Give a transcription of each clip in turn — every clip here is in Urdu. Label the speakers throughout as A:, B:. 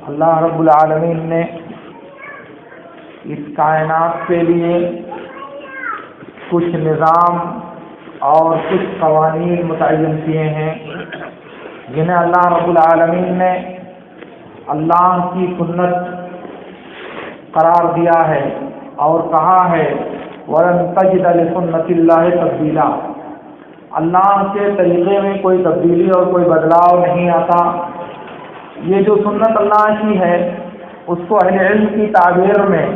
A: اللہ رب العالمین نے اس کائنات کے لیے کچھ نظام اور کچھ قوانین متعین کیے ہیں جنہیں اللہ رب العالمین نے اللہ کی سنت قرار دیا ہے اور کہا ہے وَلَن تَجِدَ لِسُنَّتِ اللَّهِ تَبْدِيلًا، اللہ کے طریقے میں کوئی تبدیلی اور کوئی بدلاؤ نہیں آتا۔ یہ جو سنت اللہ کی ہے اس کو اہل علم کی تعبیر میں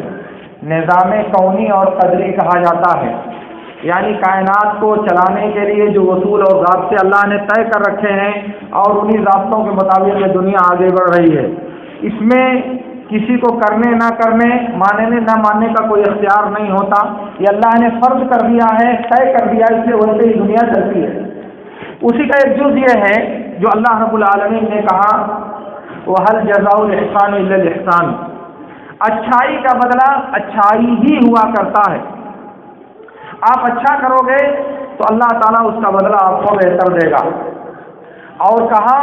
A: نظام کونی اور قدری کہا جاتا ہے، یعنی کائنات کو چلانے کے لیے جو اصول اور ضابطے اللہ نے طے کر رکھے ہیں اور انہی ضابطوں کے مطابق یہ دنیا آگے بڑھ رہی ہے۔ اس میں کسی کو کرنے نہ کرنے، ماننے نہ ماننے کا کوئی اختیار نہیں ہوتا، یہ اللہ نے فرض کر دیا ہے، طے کر دیا، اس لیے ویسے ہی دنیا چلتی ہے۔ اسی کا ایک جز یہ ہے جو اللہ رب العالمین نے کہا وَهَلْ جَزَاءُ الْإِحْسَانِ إِلَّا الْإِحْسَانُ، اچھائی کا بدلہ اچھائی ہی ہوا کرتا ہے۔ آپ اچھا کرو گے تو اللہ تعالیٰ اس کا بدلہ آپ کو بہتر دے گا۔ اور کہا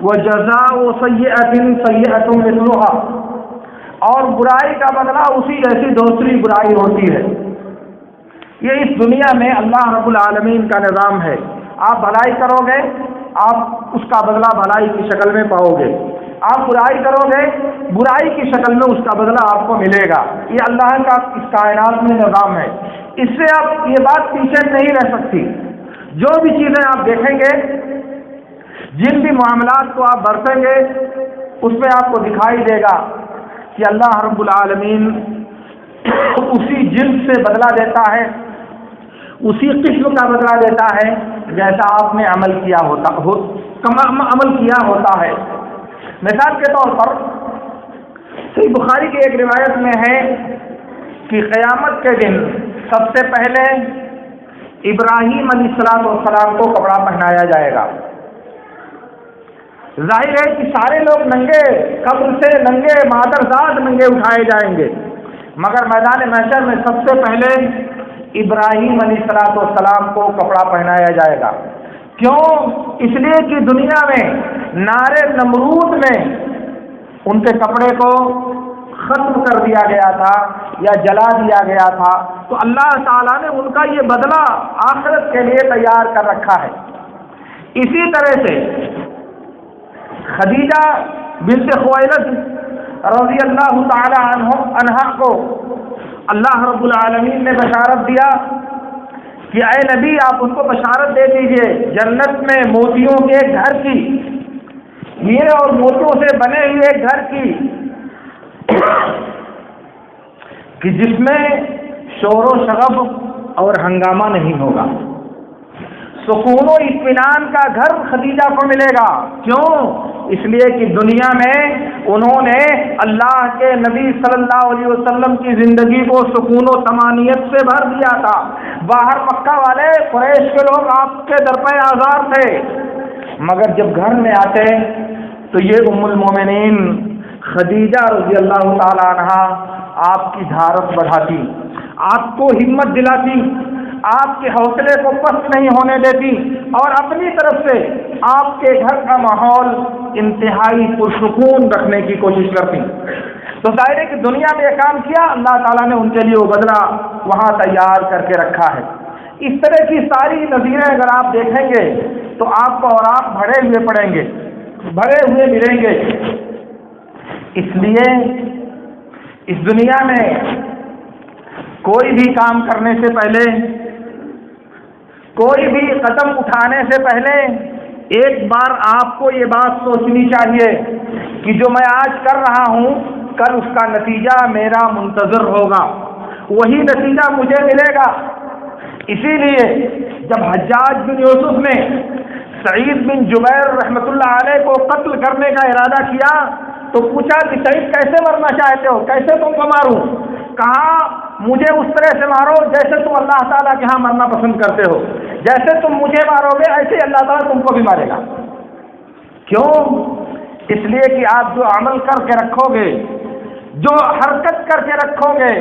A: وَجَزَاءُ سَيِّئَةٍ سَيِّئَةٌ مِثْلُهَا، اور برائی کا بدلہ اسی جیسی دوسری برائی ہوتی ہے۔ یہ اس دنیا میں اللہ رب العالمین کا نظام ہے، آپ بھلائی کرو گے آپ اس کا بدلہ بھلائی کی شکل میں پاؤ گے، آپ برائی کرو گے برائی کی شکل میں اس کا بدلہ آپ کو ملے گا۔ یہ اللہ کا اس کائنات میں نظام ہے، اس سے آپ یہ بات پیچھے نہیں رہ سکتی۔ جو بھی چیزیں آپ دیکھیں گے، جن بھی معاملات کو آپ برتیں گے، اس میں آپ کو دکھائی دے گا کہ اللہ رب العالمین اسی جنس سے بدلہ دیتا ہے، اسی قسم کا بدلہ دیتا ہے جیسا آپ نے عمل کیا ہوتا ہے۔ مثال کے طور پر صحیح بخاری کی ایک روایت میں ہے کہ قیامت کے دن سب سے پہلے ابراہیم علیہ السلام کو کپڑا پہنایا جائے گا۔ ظاہر ہے کہ سارے لوگ ننگے، قبر سے ننگے، مادرزاد ننگے اٹھائے جائیں گے، مگر میدان محشر میں سب سے پہلے ابراہیم علیہ السلام کو کپڑا پہنایا جائے گا۔ کیوں؟ اس لیے کہ دنیا میں نارے نمرود میں ان کے کپڑے کو ختم کر دیا گیا تھا یا جلا دیا گیا تھا، تو اللہ تعالیٰ نے ان کا یہ بدلہ آخرت کے لیے تیار کر رکھا ہے۔ اسی طرح سے خدیجہ بنت خویلد رضی اللہ تعالی عنہا کو اللہ رب العالمین نے بشارت دیا کہ اے نبی آپ ان کو بشارت دے دیجئے جنت میں موتیوں کے گھر کی، ہیرے اور موتیوں سے بنے ہوئے گھر کی، کہ جس میں شور و شغب اور ہنگامہ نہیں ہوگا، سکون و اطمینان کا گھر خدیجہ کو ملے گا۔ کیوں؟ اس لیے کہ دنیا میں انہوں نے اللہ کے نبی صلی اللہ علیہ وسلم کی زندگی کو سکون و طمانینت سے بھر دیا تھا۔ باہر مکہ والے قریش کے لوگ آپ کے در پہ آزار تھے، مگر جب گھر میں آتے تو یہ ام المومنین خدیجہ رضی اللہ تعالی عنہا آپ کی دھارت بڑھاتی، آپ کو ہمت دلاتی، آپ کے حوصلے کو پست نہیں ہونے دیتی، اور اپنی طرف سے آپ کے گھر کا ماحول انتہائی پرسکون رکھنے کی کوشش کرتی۔ تو ظاہر ہے کہ دنیا میں یہ کام کیا، اللہ تعالیٰ نے ان کے لیے وہ بدلہ وہاں تیار کر کے رکھا ہے۔ اس طرح کی ساری نظیریں اگر آپ دیکھیں گے تو آپ کو اور آپ بھرے ہوئے پڑیں گے، بھرے ہوئے ملیں گے۔ اس لیے اس دنیا میں کوئی بھی کام کرنے سے پہلے، کوئی بھی قدم اٹھانے سے پہلے ایک بار آپ کو یہ بات سوچنی چاہیے کہ جو میں آج کر رہا ہوں کل اس کا نتیجہ میرا منتظر ہوگا، وہی نتیجہ مجھے ملے گا۔ اسی لیے جب حجاج بن یوسف نے سعید بن جبیر رحمۃ اللہ علیہ کو قتل کرنے کا ارادہ کیا تو پوچھا کہ سعید کیسے مرنا چاہتے ہو، کیسے تم کو ماروں؟ کہا مجھے اس طرح سے مارو جیسے تم اللہ تعالیٰ کے ہاں مرنا پسند کرتے ہو، جیسے تم مجھے مارو گے ایسے اللہ تعالیٰ تم کو بھی مارے گا۔ کیوں؟ اس لیے کہ آپ جو عمل کر کے رکھو گے، جو حرکت کر کے رکھو گے،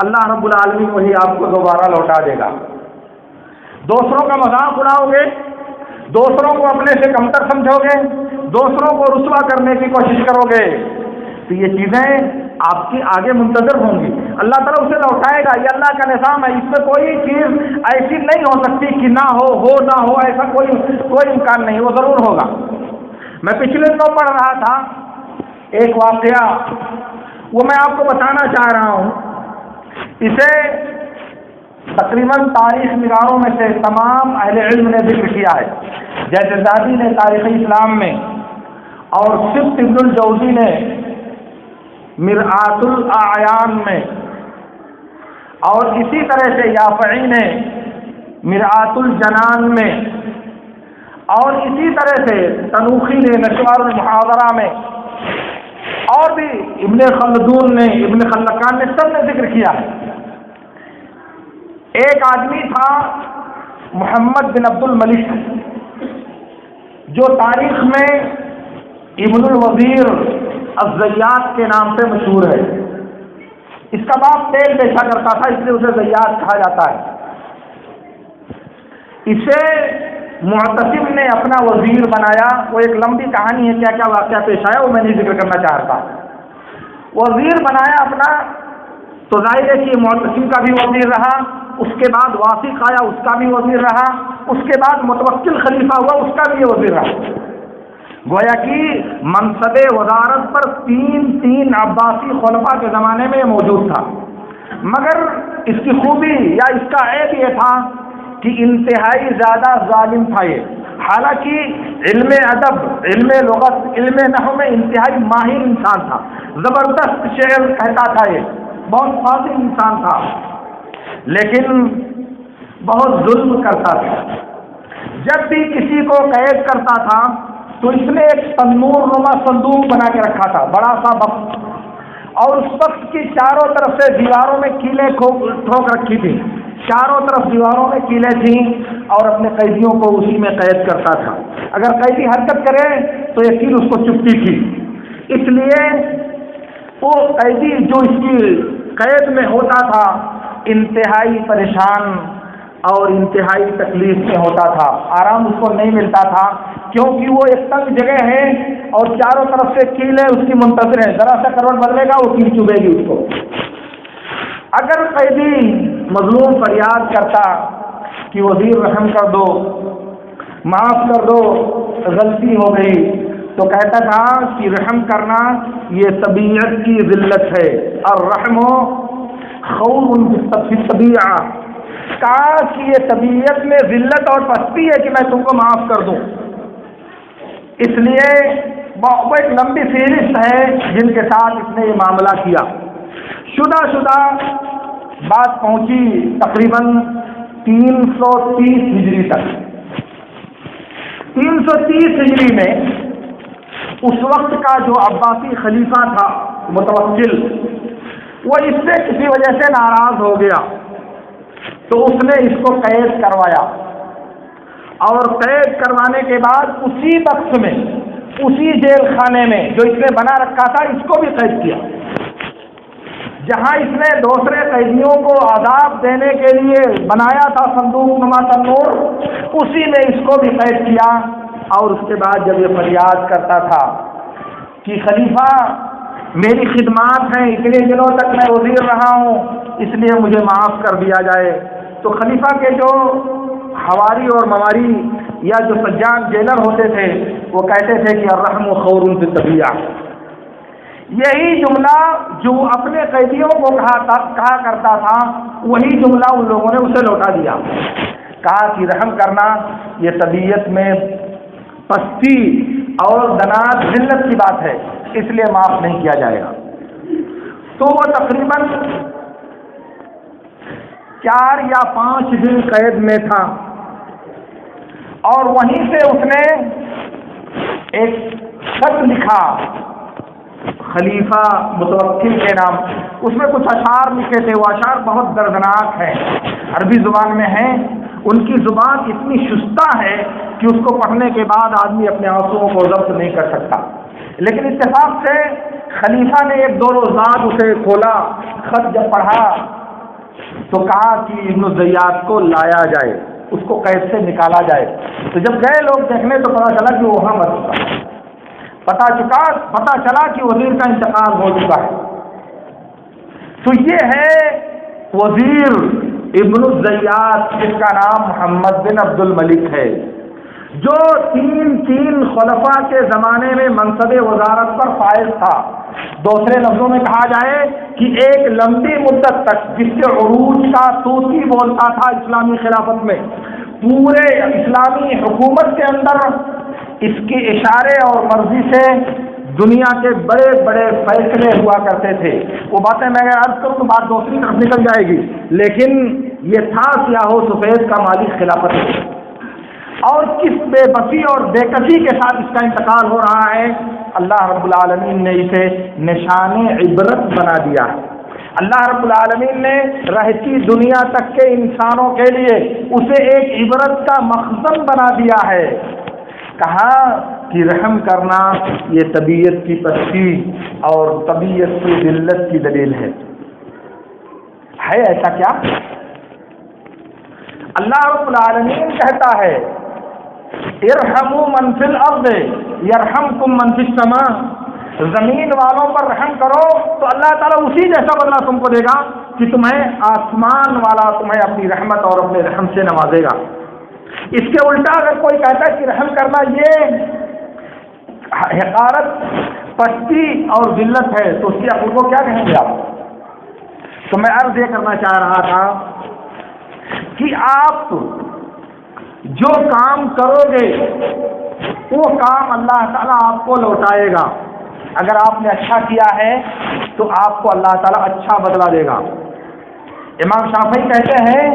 A: اللہ رب العالمین وہی آپ کو دوبارہ لوٹا دے گا۔ دوسروں کا مذاق اڑاؤ گے، دوسروں کو اپنے سے کمتر سمجھو گے، دوسروں کو رسوا کرنے کی کوشش کرو گے تو یہ چیزیں آپ کی آگے منتظر ہوں گی. اللہ تعالیٰ اسے لوٹائے گا. یہ اللہ کا نظام ہے. اس میں کوئی چیز ایسی نہیں ہو سکتی کہ نہ ہو نہ ہو، ایسا کوئی امکان نہیں، وہ ضرور ہوگا. میں پچھلے دنوں پڑھ رہا تھا ایک واقعہ، وہ میں آپ کو بتانا چاہ رہا ہوں. اسے تقریباً تاریخ نگاروں میں سے تمام اہل علم نے ذکر کیا ہے. جیسے زادی نے تاریخ اسلام میں، اور سبت ابن الجوزی نے مرآت الاعیان میں، اور اسی طرح سے یافعی نے مرآت الجنان میں، اور اسی طرح سے تنوخی نے نشوار المحاضرہ میں، اور بھی ابن خلدون نے، ابن خلقان نے، سب نے ذکر کیا ہے. ایک آدمی تھا محمد بن عبد الملک، جو تاریخ میں ابن الوزیر الزیات کے نام سے مشہور ہے. اس کا باپ تیل بیچا کرتا تھا، اس لیے اسے زیات کہا جاتا ہے. اسے معتصم نے اپنا وزیر بنایا. وہ ایک لمبی کہانی ہے، کیا کیا واقعہ پیش آیا وہ میں نہیں ذکر کرنا چاہتا. وزیر بنایا اپنا، تو ظاہر ہے کہ معتصم کا بھی وزیر رہا. اس کے بعد واسق آیا، اس کا بھی وزیر رہا. اس کے بعد متوکل خلیفہ ہوا، اس کا بھی وزیر رہا. گویا کہ منصب وزارت پر تین عباسی خلفاء کے زمانے میں موجود تھا. مگر اس کی خوبی یا اس کا عیب یہ تھا کہ انتہائی زیادہ ظالم تھا یہ. حالانکہ علم ادب، علم لغت، علم نحو میں انتہائی ماہر انسان تھا. زبردست شعر کہتا تھا، یہ بہت فاضل انسان تھا، لیکن بہت ظلم کرتا تھا. جب بھی کسی کو قید کرتا تھا تو اس نے ایک تنور نما صندوق بنا کے رکھا تھا، بڑا سا بکس، اور اس بکس کی چاروں طرف سے دیواروں میں کیلیں ٹھوک رکھی تھی. چاروں طرف دیواروں میں کیلیں تھیں، اور اپنے قیدیوں کو اسی میں قید کرتا تھا. اگر قیدی حرکت کرے تو یہ کیل اس کو چپتی تھی. اس لیے وہ قیدی جو اس کی قید میں ہوتا تھا انتہائی پریشان اور انتہائی تکلیف میں ہوتا تھا. آرام اس کو نہیں ملتا تھا، کیونکہ وہ ایک تنگ جگہ ہے اور چاروں طرف سے کیلیں اس کی منتظر ہیں. ذرا سا کروٹ بدلے گا وہ کیل چبھے گی اس کو. اگر قیدی مظلوم فریاد کرتا کہ وزیر رحم کر دو، معاف کر دو، غلطی ہو گئی، تو کہتا تھا کہ رحم کرنا یہ طبیعت کی ذلت ہے. الرحم خور فی الطبیعہ، کہا کہ یہ طبیعت میں ذلت اور پستی ہے کہ میں تم کو معاف کر دوں. اس لیے وہ ایک لمبی فہرست ہے جن کے ساتھ اس نے یہ معاملہ کیا. شدہ بات پہنچی تقریباً 330 ہجری تک. 330 ہجری میں اس وقت کا جو عباسی خلیفہ تھا متوکل، وہ اس سے کسی وجہ سے ناراض ہو گیا، تو اس نے اس کو قید کروایا. اور قید کروانے کے بعد اسی بکس میں، اسی جیل خانے میں جو اس نے بنا رکھا تھا، اس کو بھی قید کیا. جہاں اس نے دوسرے قیدیوں کو عذاب دینے کے لیے بنایا تھا صندوق نما تنور، اسی میں اس کو بھی قید کیا. اور اس کے بعد جب یہ فریاد کرتا تھا کہ خلیفہ میری خدمات ہیں، اتنے دنوں تک میں وزیر رہا ہوں، اس لیے مجھے معاف کر دیا جائے، تو خلیفہ کے جو حواری اور مواری یا جو سجان جیلر ہوتے تھے وہ کہتے تھے کہ الرحم خور فی الطبیعہ. یہی جملہ جو اپنے قیدیوں کو کہا کرتا تھا، وہی جملہ ان لوگوں نے اسے لوٹا دیا. کہا کہ رحم کرنا یہ طبیعت میں پستی اور دنات ذلت کی بات ہے، اس لیے معاف نہیں کیا جائے گا. تو وہ تقریباً 4 یا 5 دن قید میں تھا، اور وہیں سے اس نے ایک خط لکھا خلیفہ متوکل کے نام. اس میں کچھ اشعار لکھے تھے. وہ اشعار بہت دردناک ہیں، عربی زبان میں ہیں. ان کی زبان اتنی شستہ ہے کہ اس کو پڑھنے کے بعد آدمی اپنے آنسوؤں کو ضبط نہیں کر سکتا. لیکن اتفاق سے خلیفہ نے 1-2 روز بعد اسے کھولا. خط جب پڑھا تو کہا کہ ابن الزیات کو لایا جائے، اس کو قید سے نکالا جائے. تو جب گئے لوگ دیکھنے تو پتا چلا کہ وہ وہاں مر چکا. پتہ چلا کہ وزیر کا انتقال ہو چکا ہے۔ تو یہ ہے وزیر ابن الزیات، جس کا نام محمد بن عبد الملک ہے، جو تین خلفاء کے زمانے میں منصب وزارت پر فائز تھا۔ دوسرے لفظوں میں کہا جائے کہ ایک لمبی مدت تک، جس کے عروج کا طوسی بولتا تھا اسلامی خلافت میں، پورے اسلامی حکومت کے اندر اس کے اشارے اور مرضی سے دنیا کے بڑے بڑے فیصلے ہوا کرتے تھے۔ وہ باتیں میں اگر عرض کروں تو بات دوسری طرف نکل جائے گی، لیکن یہ تھا سیاہ و سفید کا مالک خلافت ہے۔ اور کس بے بسی اور بے کسی کے ساتھ اس کا انتقال ہو رہا ہے، اللہ رب العالمین نے اسے نشان عبرت بنا دیا ہے۔ اللہ رب العالمین نے رہتی دنیا تک کے انسانوں کے لیے اسے ایک عبرت کا مخزن بنا دیا ہے۔ کہا کہ رحم کرنا یہ طبیعت کی پستی اور طبیعت کی ذلت کی دلیل ہے ایسا کیا؟ اللہ رب العالمین کہتا ہے ارحموا من فی الارض یرحمکم من فی السماء، زمین والوں پر رحم کرو تو اللہ تعالیٰ اسی جیسا بدلہ تم کو دے گا کہ تمہیں آسمان والا تمہیں اپنی رحمت اور اپنے رحم سے نوازے گا۔ اس کے الٹا اگر کوئی کہتا ہے کہ رحم کرنا یہ حقارت، پستی اور ذلت ہے تو اس کی عقل کو کیا کہیں گے آپ؟ تو میں عرض یہ کرنا چاہ رہا تھا کہ آپ جو کام کرو گے وہ کام اللہ تعالیٰ آپ کو لوٹائے گا۔ اگر آپ نے اچھا کیا ہے تو آپ کو اللہ تعالیٰ اچھا بدلہ دے گا۔ امام شافعی کہتے ہیں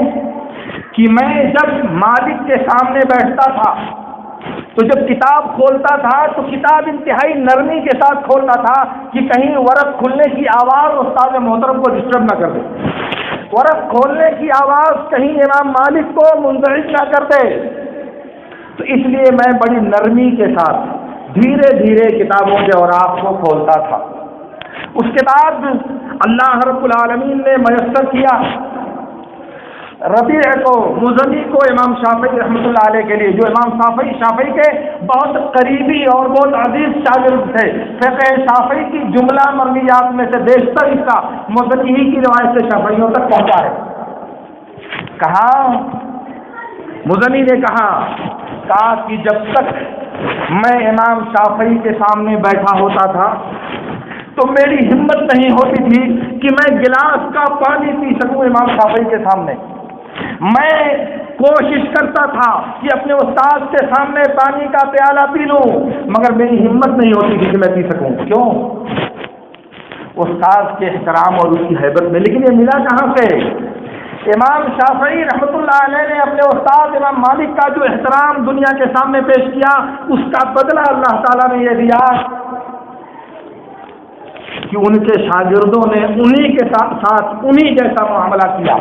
A: کہ میں جب مالک کے سامنے بیٹھتا تھا تو جب کتاب کھولتا تھا تو کتاب انتہائی نرمی کے ساتھ کھولتا تھا کہ کہیں ورق کھلنے کی آواز استاد محترم کو ڈسٹرب نہ کر دے، ورق کھولنے کی آواز کہیں امام مالک کو منزعج نہ کر دے۔ تو اس لیے میں بڑی نرمی کے ساتھ دھیرے دھیرے کتابوں کے اوراق کو کھولتا تھا۔ اس کے بعد اللہ رب العالمین نے میسر کیا ربیع کو، مزنی کو امام شافعی رحمۃ اللہ علیہ کے لیے، جو امام شافعی کے بہت قریبی اور بہت عزیز شاگرد تھے۔ فقہ شافعی کی جملہ مرویات میں سے بیشتر حصہ مزنی ہی کی روایت سے شافعیوں تک پہنچا ہے۔ کہا مزنی نے کہا کہ جب تک میں امام شافعی کے سامنے بیٹھا ہوتا تھا تو میری ہمت نہیں ہوتی تھی کہ میں گلاس کا پانی پی سکوں امام شافعی کے سامنے۔ میں کوشش کرتا تھا کہ اپنے استاد کے سامنے پانی کا پیالہ پی لوں، مگر میری ہمت نہیں ہوتی تھی کہ میں پی سکوں۔ کیوں؟ استاد کے احترام اور اس کی ہیبت میں۔ لیکن یہ ملا کہاں سے؟ امام شافعی رحمۃ اللہ علیہ نے اپنے استاد امام مالک کا جو احترام دنیا کے سامنے پیش کیا، اس کا بدلہ اللہ تعالیٰ نے یہ دیا کہ ان کے شاگردوں نے انہی کے ساتھ انہی جیسا معاملہ کیا۔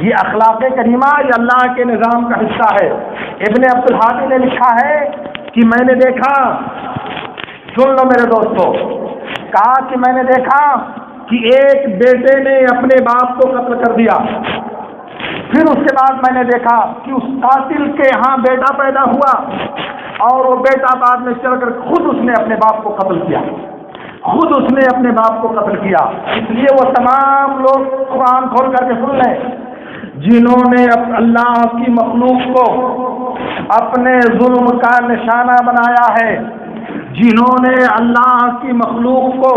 A: یہ اخلاق کریمہ یہ اللہ کے نظام کا حصہ ہے۔ ابن عبد الحادی نے لکھا ہے کہ میں نے دیکھا، سن لو میرے دوستو، کہا کہ میں نے دیکھا کہ ایک بیٹے نے اپنے باپ کو قتل کر دیا، پھر اس کے بعد میں نے دیکھا کہ اس قاتل کے ہاں بیٹا پیدا ہوا اور وہ بیٹا بعد میں چل کر خود اس نے اپنے باپ کو قتل کیا، خود اس نے اپنے باپ کو قتل کیا۔ اس لیے وہ تمام لوگ قرآن کھول کر کے سن لیں جنہوں نے اللہ کی مخلوق کو اپنے ظلم کا نشانہ بنایا ہے، جنہوں نے اللہ کی مخلوق کو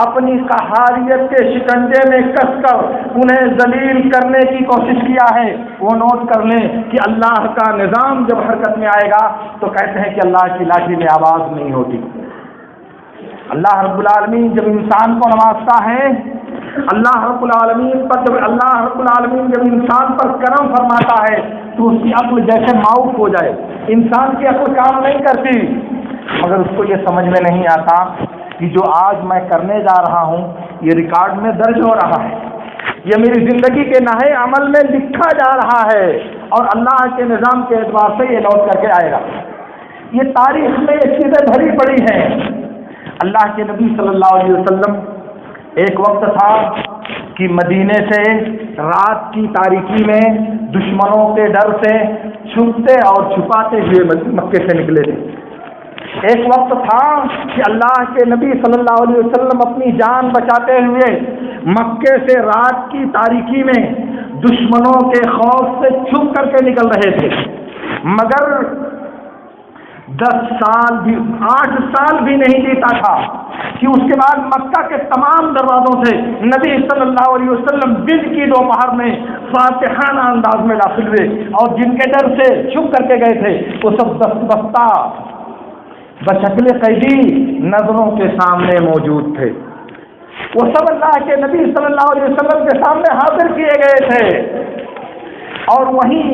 A: اپنی قہاریت کے شکنجے میں کس کر انہیں ذلیل کرنے کی کوشش کیا ہے، وہ نوٹ کر لیں کہ اللہ کا نظام جب حرکت میں آئے گا تو کہتے ہیں کہ اللہ کی لاٹھی میں آواز نہیں ہوتی۔ اللہ رب العالمین جب انسان کو نوازتا ہے، اللہ رب العالمین جب انسان پر کرم فرماتا ہے تو اس کی عقل جیسے معاف ہو جائے۔ انسان کی عقل کام نہیں کرتی، مگر اس کو یہ سمجھ میں نہیں آتا کہ جو آج میں کرنے جا رہا ہوں یہ ریکارڈ میں درج ہو رہا ہے، یہ میری زندگی کے نہے عمل میں لکھا جا رہا ہے اور اللہ کے نظام کے اعتبار سے یہ لوٹ کر کے آئے گا۔ یہ تاریخ میں یہ چیزیں بھری پڑی ہیں۔ اللہ کے نبی صلی اللہ علیہ وسلم ایک وقت تھا کہ مدینے سے رات کی تاریکی میں دشمنوں کے ڈر سے چھپتے اور چھپاتے ہوئے مکے سے نکلے تھے۔ ایک وقت تھا کہ اللہ کے نبی صلی اللہ علیہ وسلم اپنی جان بچاتے ہوئے مکے سے رات کی تاریکی میں دشمنوں کے خوف سے چھپ کر کے نکل رہے تھے، مگر 8 سال بھی نہیں بیتا تھا کہ اس کے بعد مکہ کے تمام دروازوں سے نبی صلی اللہ علیہ وسلم دن کی دوپہر میں فاتحانہ انداز میں داخل ہوئے، اور جن کے ڈر سے چھپ کر کے گئے تھے وہ سب دست بستہ بشکل قیدی نظروں کے سامنے موجود تھے، وہ سب اللہ کے نبی صلی اللہ علیہ وسلم کے سامنے حاضر کیے گئے تھے۔ اور وہیں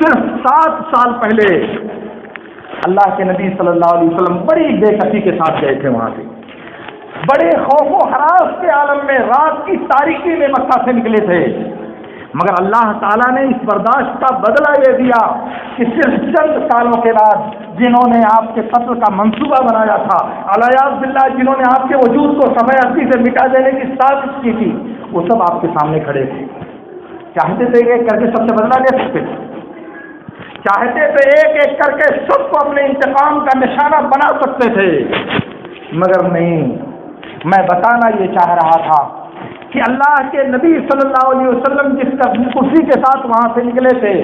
A: صرف 7 سال پہلے اللہ کے نبی صلی اللہ علیہ وسلم بڑی بے کسی کے ساتھ گئے تھے، وہاں سے بڑے خوف و ہراس کے عالم میں رات کی تاریکی میں مکہ سے نکلے تھے، مگر اللہ تعالیٰ نے اس برداشت کا بدلہ یہ دیا کہ صرف چند سالوں کے بعد جنہوں نے آپ کے قتل کا منصوبہ بنایا تھا، الیاذ باللہ جنہوں نے آپ کے وجود کو صفحہ ہستی سے مٹا دینے کی سازش کی تھی، وہ سب آپ کے سامنے کھڑے تھے۔ چاہتے تھے کہ کر کے سب سے بدلہ لے سکتے تھے، چاہتے تھے ایک ایک کر کے سب کو اپنے انتقام کا نشانہ بنا سکتے تھے، مگر نہیں، میں بتانا یہ چاہ رہا تھا کہ اللہ کے نبی صلی اللہ علیہ وسلم جس کا خوشی کے ساتھ وہاں سے نکلے تھے،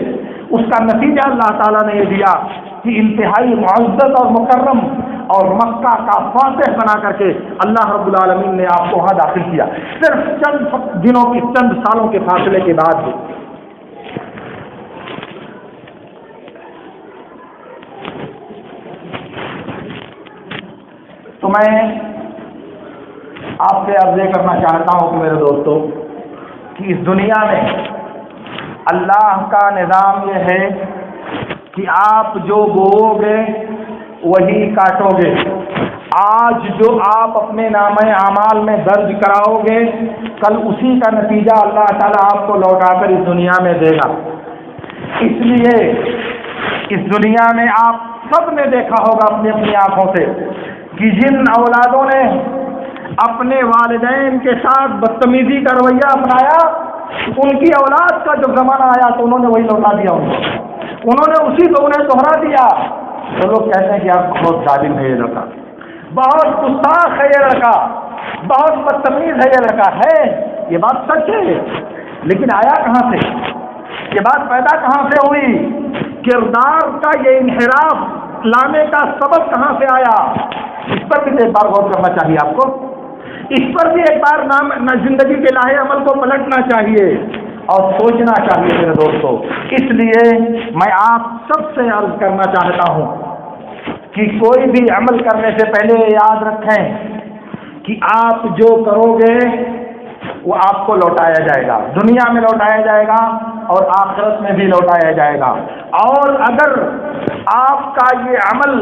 A: اس کا نتیجہ اللہ تعالیٰ نے یہ دیا کہ انتہائی معزز اور مکرم اور مکہ کا فاتح بنا کر کے اللہ رب العالمین نے آپ کو وہاں داخل کیا، صرف چند دنوں کی چند سالوں کے فاصلے کے بعد۔ تو میں آپ سے عرض کرنا چاہتا ہوں کہ میرے دوستو کہ اس دنیا میں اللہ کا نظام یہ ہے کہ آپ جو بوؤ گے وہی کاٹو گے۔ آج جو آپ اپنے نامہ اعمال میں درج کراؤ گے، کل اسی کا نتیجہ اللہ تعالیٰ آپ کو لوٹا کر اس دنیا میں دے گا۔ اس لیے اس دنیا میں آپ سب نے دیکھا ہوگا اپنی اپنی آنکھوں سے کہ جن اولادوں نے اپنے والدین کے ساتھ بدتمیزی کا رویہ اپنایا، ان کی اولاد کا جب زمانہ آیا تو انہوں نے وہی لوٹا دیا، انہوں نے اسی کو انہیں دوہرا دیا۔ تو لوگ کہتے ہیں کہ آپ بہت ظالم ہے یہ لڑکا، بہت گستاخ ہے یہ لڑکا، بہت بدتمیز ہے یہ لڑکا۔ ہے یہ بات سچ ہے، لیکن آیا کہاں سے؟ یہ بات پیدا کہاں سے ہوئی؟ کردار کا یہ انحراف لانے کا سبب کہاں سے آیا؟ اس پر بھی ایک بار غور کرنا چاہیے آپ کو، اس پر بھی ایک بار زندگی کے لاہے عمل کو پلٹنا چاہیے اور سوچنا چاہیے میرے دوستو۔ اس لیے میں آپ سب سے عرض کرنا چاہتا ہوں کہ کوئی بھی عمل کرنے سے پہلے یاد رکھیں کہ آپ جو کرو گے وہ آپ کو لوٹایا جائے گا، دنیا میں لوٹایا جائے گا اور آخرت میں بھی لوٹایا جائے گا۔ اور اگر آپ کا یہ عمل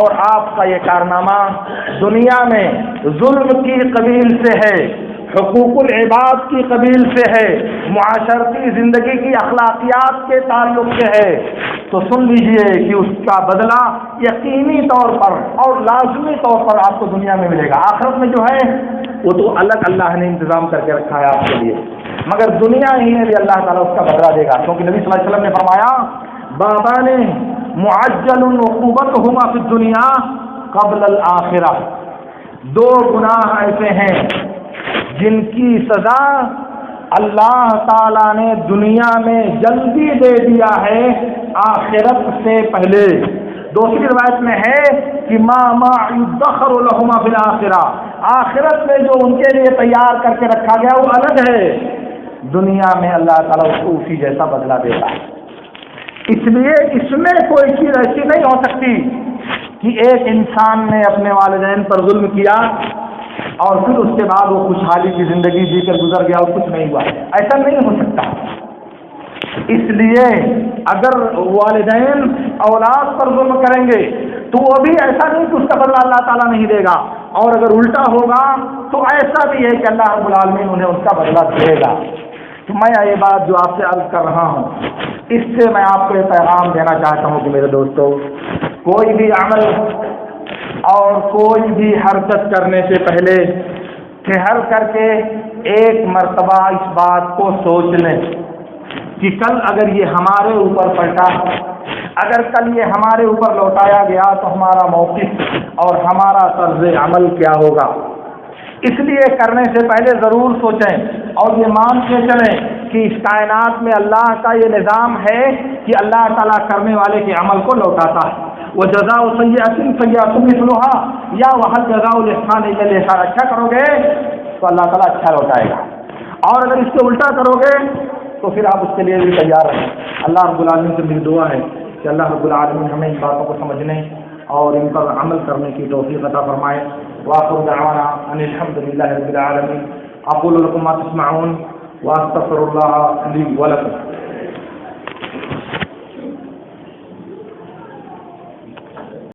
A: اور آپ کا یہ کارنامہ دنیا میں ظلم کی قبیل سے ہے، حقوق العباد کی قبیل سے ہے، معاشرتی زندگی کی اخلاقیات کے تعلق سے ہے، تو سن لیجئے کہ اس کا بدلہ یقینی طور پر اور لازمی طور پر آپ کو دنیا میں ملے گا۔ آخرت میں جو ہے وہ تو الگ اللہ نے انتظام کر کے رکھا ہے آپ کے لیے، مگر دنیا ہی میں بھی اللہ تعالیٰ اس کا بدلہ دے گا، کیونکہ نبی صلی اللہ علیہ وسلم نے فرمایا بابان معجل عقوبتہما فی الدنیا قبل الآخرہ، 2 گناہ ایسے ہیں جن کی سزا اللہ تعالیٰ نے دنیا میں جلدی دے دیا ہے آخرت سے پہلے۔ دوسری روایت میں ہے کہ ما یدخر لہما فی الآخرہ، آخرت میں جو ان کے لیے تیار کر کے رکھا گیا وہ الگ ہے، دنیا میں اللہ تعالیٰ اس کو اسی جیسا بدلہ دیتا ہے۔ اس لیے اس میں کوئی چیز ایسی نہیں ہو سکتی کہ ایک انسان نے اپنے والدین پر ظلم کیا اور پھر اس کے بعد وہ خوشحالی کی زندگی جی کر گزر گیا اور کچھ نہیں ہوا، ایسا نہیں ہو سکتا۔ اس لیے اگر والدین اولاد پر ظلم کریں گے تو وہ بھی ایسا نہیں کہ اس کا بدلہ اللہ تعالیٰ نہیں دے گا، اور اگر الٹا ہوگا تو ایسا بھی ہے کہ اللہ رب العالمین انہیں اس کا بدلہ دے گا۔ تو میں یہ بات جو آپ سے عرض کر رہا ہوں، اس سے میں آپ کو یہ پیغام دینا چاہتا ہوں کہ میرے دوستو، کوئی بھی عمل اور کوئی بھی حرکت کرنے سے پہلے ٹھہر کر کے ایک مرتبہ اس بات کو سوچ لیں کہ کل اگر یہ ہمارے اوپر پلٹا، اگر کل یہ ہمارے اوپر لوٹایا گیا تو ہمارا موقف اور ہمارا طرز عمل کیا ہوگا۔ اس لیے کرنے سے پہلے ضرور سوچیں اور یہ مان کے چلیں کہ اس کائنات میں اللہ کا یہ نظام ہے کہ اللہ تعالیٰ کرنے والے کے عمل کو لوٹاتا ہے۔ وجزاء سیئۃ سیئۃ مثلها، یا وہل جزاء الاحسان الا الاحسان، اچھا کرو گے تو اللہ تعالیٰ اچھا لوٹائے گا، اور اگر اس سے الٹا کرو گے تو پھر آپ اس کے لیے بھی تیار رہیں۔ اللہ رب العالمین سے میری دعا ہے کہ اللہ رب العالمین ہمیں ان باتوں کو سمجھنے اور ان پر عمل کرنے کی توفیق عطا فرمائے۔ وآخر دعوانا ان الحمد للہ رب العالمین۔ اقول لکم ما تسمعون واستغفر اللہ لی ولکم۔